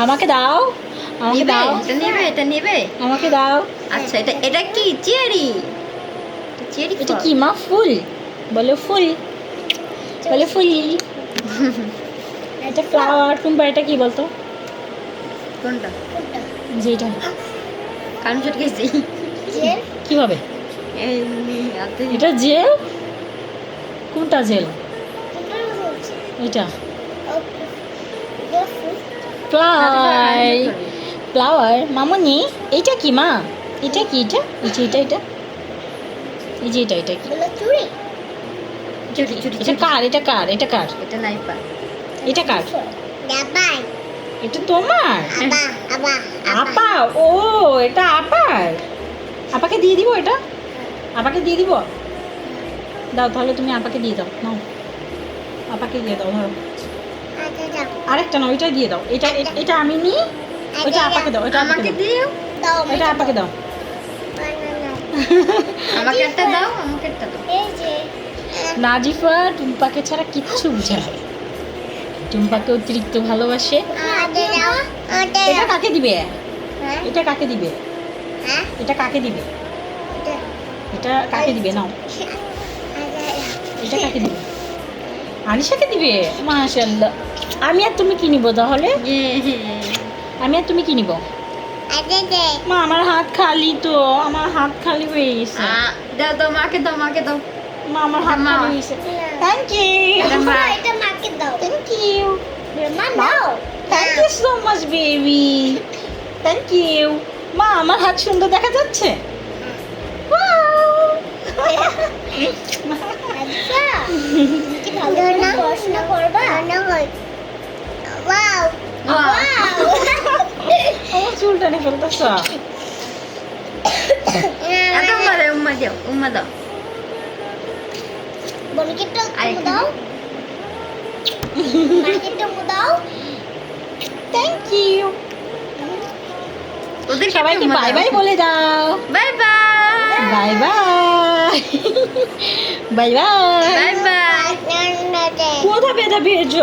আমাকে দাও, আমাকে নিবে দাও, এটা নিবে এটা নিবে আমাকে দাও। আচ্ছা এটা এটা কি চেরি চেরি এটা কি মা? ফুল বলো, ফুল বলো, ফুল। এটা ফ্লাওয়ার। টুম্পা এটা কি বলতো? কোনটা যেটা কান ছটকে গেছি কিভাবে? এই হাতে এটা জেল। কোনটা জেল? এটা ফ্লাওয়ার। ফ্লাওয়ার মামনি। এইটা কি মা? এটা কি? এটা এই যে এটা এটা এই যে এটা এটা কি? চুরি চুরি এটা কার? এটা কার? এটা কার? এটা নাইপা এটা কার? এটা তোমার? আপা। ও এটা আপার। আপাকে দিয়ে দিব এটা? আপাকে দিয়ে দিব? দাও তাহলে, তুমি আপাকে দিয়ে দাও। নাও, আপাকে দিয়ে দাও। ধরো আরেকটা নাও, ওইটা দিয়ে দাও। এটা এটা আমি নিই, ওইটা আপাকে দাও। এটা আমাকে আমাকে দাও, দিও এটা আপাকে দাও। আমাকে একটা দাও আমাকে একটা দাও নাজিফা টুম্পাকে ছাড়া কিচ্ছু বুঝে না। টুম্পাকে অতিরিক্ত ভালোবাসে। এটা কাকে দিবে? এটা কাকে দিবে? এটা কাকে দিবে? এটা কাকে দিবে? নাও, এটা কাকে দিবে? আনিশাকে দিবে। মাশাআল্লাহ। আমি আর তুমি কি নিব তাহলে? আমি আর তুমি কি নিব? মা আমার হাত খালি তো, আমার হাত খালি হয়ে গেছে। দাও দাও মাকে দাও মাকে দাও মা আমার হাত মা। খালি হয়ে গেছে। Thank you, thank you, thank you so much baby, thank you. মা আমার হাত সুন্দর দেখা যাচ্ছে? আমার চুল টানে ফেলতেছ। উম্মা দাও উম্মা দাও থ্যাংক ইউ। ওদের সবাইকে বাই বাই বলে দাও। Bye bye bye bye, bye bye. Bye bye কোথা বেঁধে পেয়েছ?